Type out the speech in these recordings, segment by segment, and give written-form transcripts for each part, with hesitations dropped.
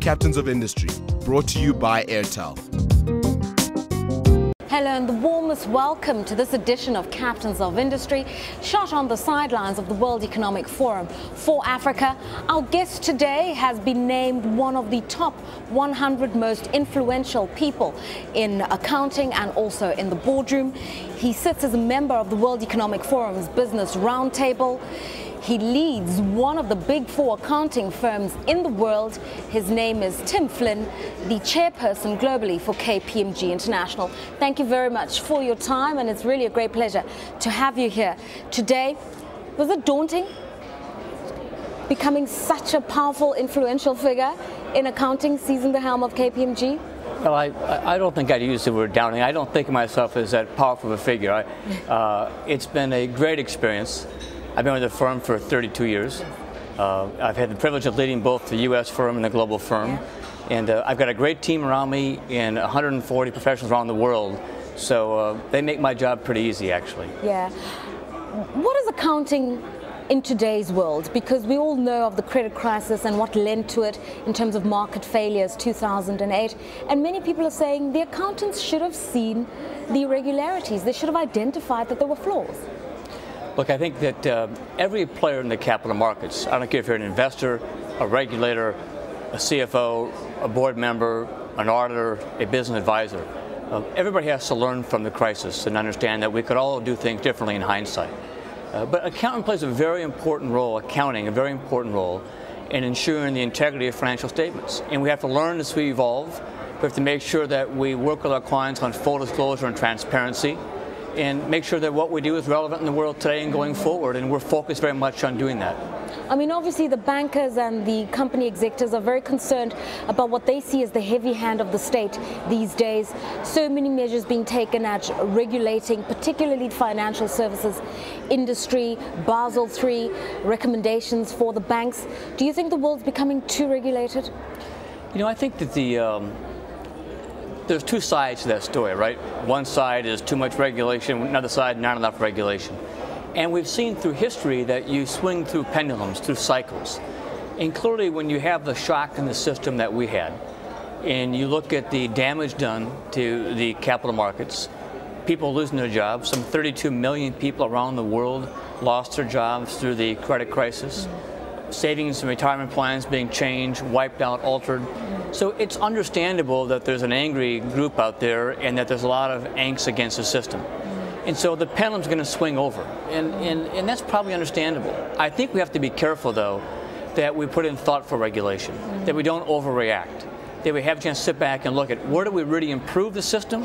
Captains of Industry, brought to you by Airtel. Hello and the warmest welcome to this edition of Captains of Industry, shot on the sidelines of the World Economic Forum for Africa. Our guest today has been named one of the top 100 most influential people in accounting and also in the boardroom. He sits as a member of the World Economic Forum's Business Roundtable. He leads one of the big four accounting firms in the world. His name is Tim Flynn, the chairperson globally for KPMG International. Thank you very much for your time, and it's really a great pleasure to have you here today. Was it daunting becoming such a powerful, influential figure in accounting, seizing the helm of KPMG? Well, I don't think I'd use the word daunting. I don't think of myself as that powerful of a figure. It's been a great experience. I've been with the firm for 32 years. I've had the privilege of leading both the U.S. firm and the global firm. And I've got a great team around me and 140 professionals around the world. So they make my job pretty easy, actually. Yeah. What is accounting in today's world? Because we all know of the credit crisis and what led to it in terms of market failures, 2008. And many people are saying the accountants should have seen the irregularities. They should have identified that there were flaws. Look, I think that every player in the capital markets, I don't care if you're an investor, a regulator, a CFO, a board member, an auditor, a business advisor, everybody has to learn from the crisis and understand that we could all do things differently in hindsight. But accounting plays a very important role, accounting, a very important role in ensuring the integrity of financial statements. And we have to learn as we evolve. We have to make sure that we work with our clients on full disclosure and transparency, and make sure that what we do is relevant in the world today and going forward, and we're focused very much on doing that. I mean, obviously the bankers and the company executives are very concerned about what they see as the heavy hand of the state these days. So many measures being taken at regulating, particularly financial services industry, Basel III recommendations for the banks. Do you think the world's becoming too regulated? You know, I think that there's two sides to that story, right? One side is too much regulation, another side, not enough regulation. And we've seen through history that you swing through pendulums, through cycles. And clearly when you have the shock in the system that we had, and you look at the damage done to the capital markets, people losing their jobs, some 32 million people around the world lost their jobs through the credit crisis. Savings and retirement plans being changed, wiped out, altered. So it's understandable that there's an angry group out there and that there's a lot of angst against the system. And so the pendulum's going to swing over, and that's probably understandable. I think we have to be careful, though, that we put in thoughtful regulation, that we don't overreact, that we have a chance to sit back and look at where do we really improve the system,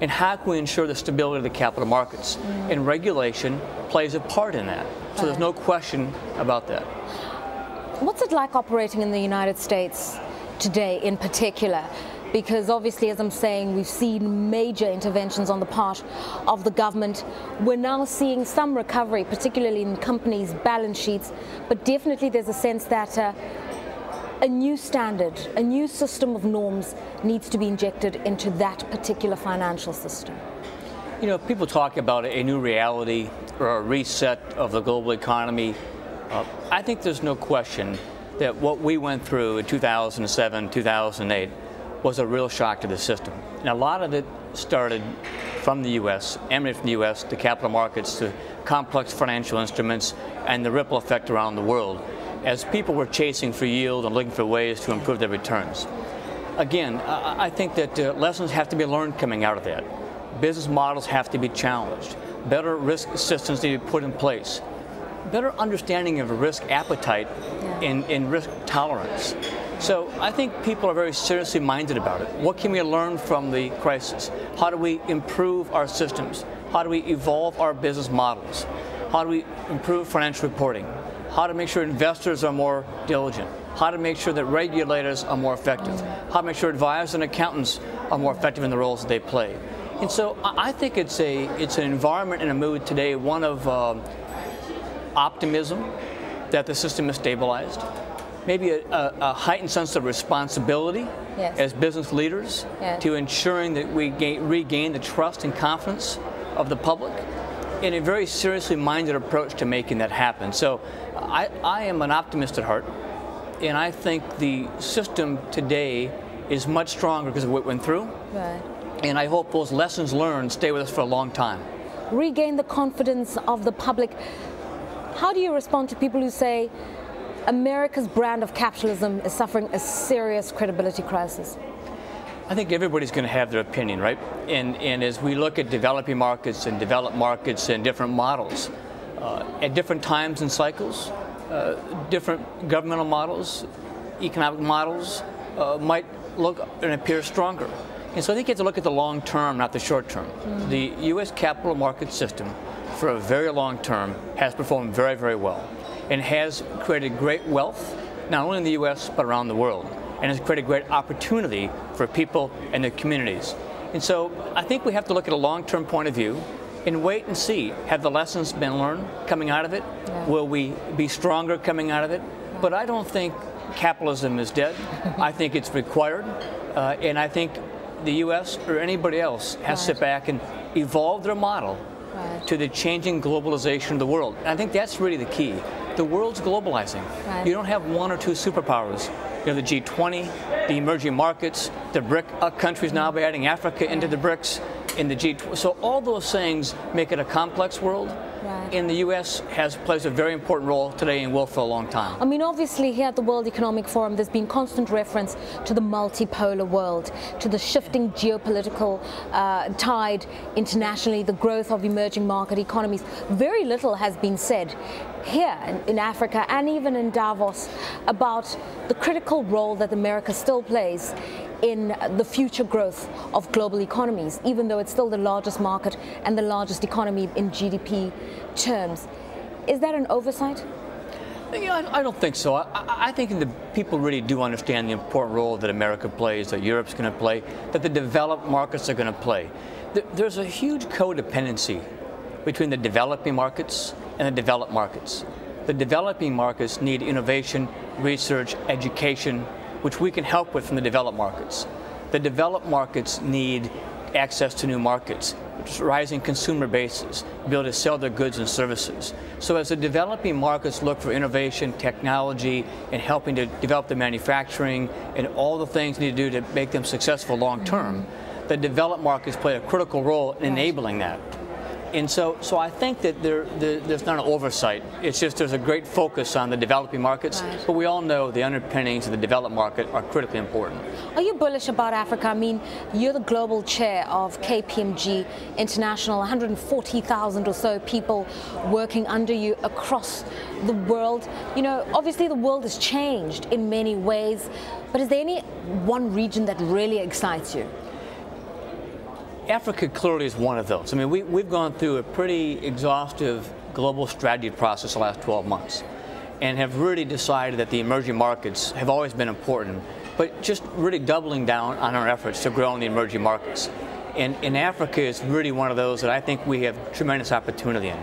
and how can we ensure the stability of the capital markets. And regulation plays a part in that. So there's no question about that. What's it like operating in the United States today in particular? Because obviously, as I'm saying, we've seen major interventions on the part of the government. We're now seeing some recovery, particularly in companies' balance sheets, but definitely there's a sense that a new standard, a new system of norms needs to be injected into that particular financial system. You know, people talk about a new reality or a reset of the global economy. I think there's no question that what we went through in 2007, 2008 was a real shock to the system. And a lot of it started from the U.S., emanated from the U.S., to capital markets, to complex financial instruments, and the ripple effect around the world, as people were chasing for yield and looking for ways to improve their returns. Again, I think that lessons have to be learned coming out of that. Business models have to be challenged. Better risk systems need to be put in place. Better understanding of risk appetite and risk tolerance. So I think people are very seriously minded about it. What can we learn from the crisis? How do we improve our systems? How do we evolve our business models? How do we improve financial reporting? How to make sure investors are more diligent? How to make sure that regulators are more effective? How to make sure advisors and accountants are more effective in the roles that they play? And so I think it's an environment and a mood today, one of optimism that the system is stabilized, maybe a heightened sense of responsibility as business leaders to ensuring that we regain the trust and confidence of the public, and a very seriously minded approach to making that happen. So I am an optimist at heart. and I think the system today is much stronger because of what we went through. Right. And I hope those lessons learned stay with us for a long time. Regain the confidence of the public. How do you respond to people who say America's brand of capitalism is suffering a serious credibility crisis? I think everybody's going to have their opinion, right? And as we look at developing markets and developed markets and different models, at different times and cycles, different governmental models, economic models might look and appear stronger. And so I think you have to look at the long term, not the short term. The U.S. capital market system, for a very long term, has performed very, very well and has created great wealth, not only in the U.S., but around the world, and has created great opportunity for people and their communities. And so I think we have to look at a long-term point of view and wait and see, have the lessons been learned coming out of it? Yeah. Will we be stronger coming out of it? But I don't think capitalism is dead. I think it's required, and I think the U.S. or anybody else has to sit back and evolve their model to the changing globalization of the world. And I think that's really the key. The world's globalizing. You don't have one or two superpowers. You know, the G20, the emerging markets, the BRIC countries now by adding Africa into the BRICS, in the G20. So all those things make it a complex world. And the U.S. plays a very important role today and will for a long time. I mean, obviously here at the World Economic Forum, there's been constant reference to the multipolar world, to the shifting geopolitical tide internationally, the growth of emerging market economies. Very little has been said here in Africa and even in Davos about the critical role that America still plays in the future growth of global economies, even though it's still the largest market and the largest economy in GDP terms. Is that an oversight? I don't think so. I think the people really do understand the important role that America plays, that Europe's going to play, that the developed markets are going to play. There's a huge codependency between the developing markets and the developed markets. The developing markets need innovation, research, education, which we can help with from the developed markets. The developed markets need access to new markets, rising consumer bases, be able to sell their goods and services. So as the developing markets look for innovation, technology, and helping to develop the manufacturing and all the things they need to do to make them successful long term, the developed markets play a critical role in enabling that. And so I think that there's not an oversight. It's just there's a great focus on the developing markets, but we all know the underpinnings of the developed market are critically important. Are you bullish about Africa? I mean, you're the global chair of KPMG International, 140,000 or so people working under you across the world. You know, obviously the world has changed in many ways, but is there any one region that really excites you? Africa clearly is one of those. I mean, we've gone through a pretty exhaustive global strategy process the last 12 months and have really decided that the emerging markets have always been important, but just really doubling down on our efforts to grow in the emerging markets. And Africa is really one of those that I think we have tremendous opportunity in.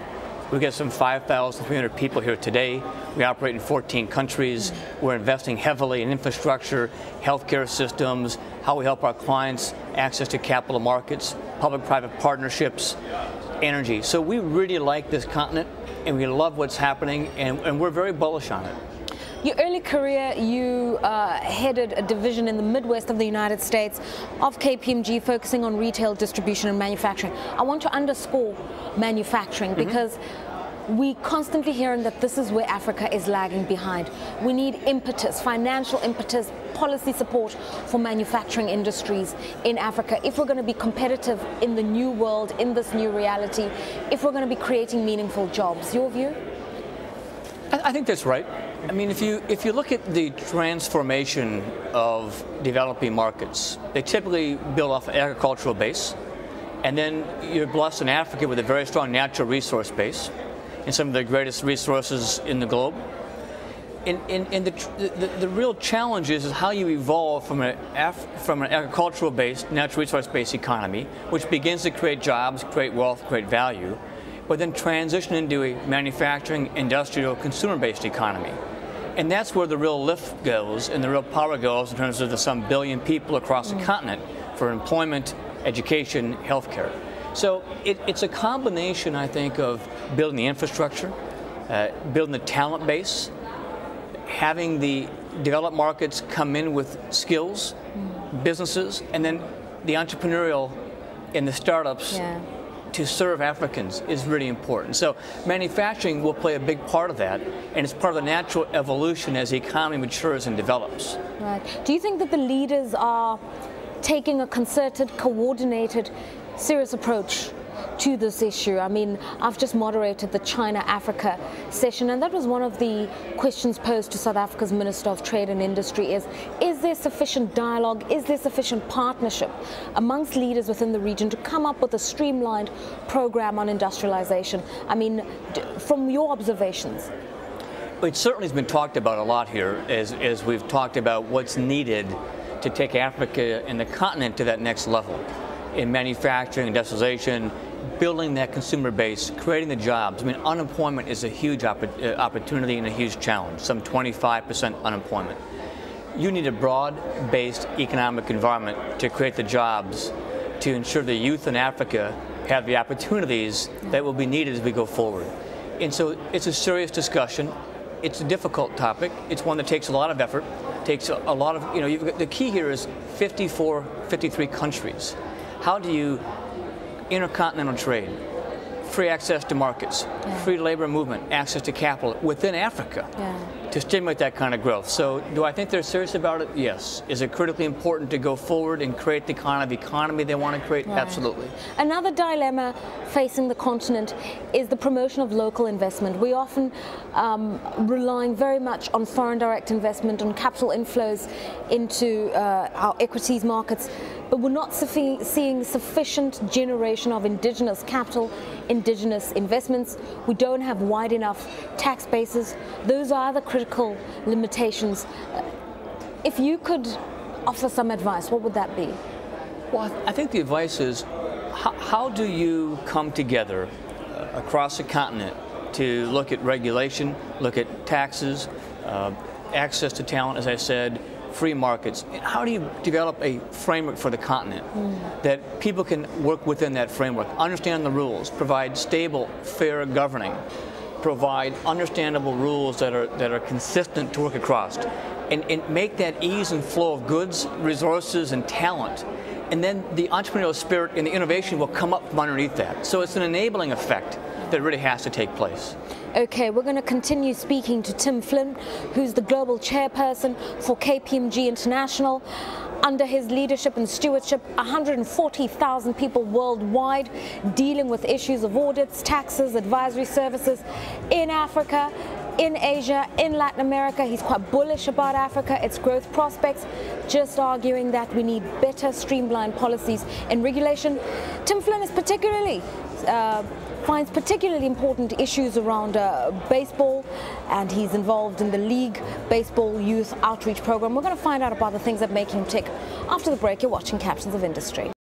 We've got some 5,300 people here today. We operate in 14 countries. We're investing heavily in infrastructure, healthcare systems, how we help our clients access to capital markets, public-private partnerships, energy. So we really like this continent, and we love what's happening, and we're very bullish on it. Your early career, you headed a division in the Midwest of the United States of KPMG, focusing on retail distribution and manufacturing. I want to underscore manufacturing because we constantly hearing that this is where Africa is lagging behind. We need impetus, financial impetus, policy support for manufacturing industries in Africa if we're going to be competitive in the new world, in this new reality, if we're going to be creating meaningful jobs. Your view? I think that's right. I mean, if you look at the transformation of developing markets, they typically build off an agricultural base, and then you're blessed in Africa with a very strong natural resource base and some of the greatest resources in the globe. And the real challenge is how you evolve from an agricultural-based, natural resource-based economy, which begins to create jobs, create wealth, create value, but then transition into a manufacturing, industrial, consumer-based economy. And that's where the real lift goes and the real power goes in terms of the some billion people across the continent for employment, education, healthcare. So it's a combination, I think, of building the infrastructure, building the talent base, having the developed markets come in with skills, businesses, and then the entrepreneurial and the startups to serve Africans is really important. So manufacturing will play a big part of that, and it's part of the natural evolution as the economy matures and develops. Right. Do you think that the leaders are taking a concerted, coordinated, serious approach to this issue? I mean, I've just moderated the China-Africa session, and that was one of the questions posed to South Africa's Minister of Trade and Industry is there sufficient dialogue, is there sufficient partnership amongst leaders within the region to come up with a streamlined program on industrialization? I mean, from your observations. It certainly has been talked about a lot here as we've talked about what's needed to take Africa and the continent to that next level in manufacturing, industrialization, building that consumer base, creating the jobs. I mean, unemployment is a huge opportunity and a huge challenge, some 25% unemployment. You need a broad-based economic environment to create the jobs to ensure the youth in Africa have the opportunities that will be needed as we go forward. And so it's a serious discussion. It's a difficult topic. It's one that takes a lot of effort, takes a lot of, the key here is 53 countries. How do you intercontinental trade, free access to markets, free labor movement, access to capital within Africa to stimulate that kind of growth? So do I think they're serious about it? Yes. Is it critically important to go forward and create the kind of economy they want to create? Right. Absolutely. Another dilemma facing the continent is the promotion of local investment. We often relying very much on foreign direct investment, on capital inflows into our equities markets, but we're not seeing sufficient generation of indigenous capital, indigenous investments. We don't have wide enough tax bases. Those are the critical limitations. If you could offer some advice, what would that be? Well, I think the advice is, how do you come together across the continent to look at regulation, look at taxes, access to talent, as I said, free markets? How do you develop a framework for the continent that people can work within that framework, understand the rules, provide stable, fair governing, provide understandable rules that are consistent to work across, and make that ease and flow of goods, resources, and talent. And then the entrepreneurial spirit and the innovation will come up from underneath that. So it's an enabling effect that really has to take place. Okay, we're going to continue speaking to Tim Flynn, who's the global chairperson for KPMG International. Under his leadership and stewardship, 140,000 people worldwide dealing with issues of audits, taxes, advisory services in Africa, in Asia, in Latin America. He's quite bullish about Africa, its growth prospects, just arguing that we need better streamlined policies and regulation. Tim Flynn is finds particularly important issues around baseball, and he's involved in the League Baseball Youth Outreach Program. We're going to find out about the things that make him tick after the break. You're watching Captains of Industry.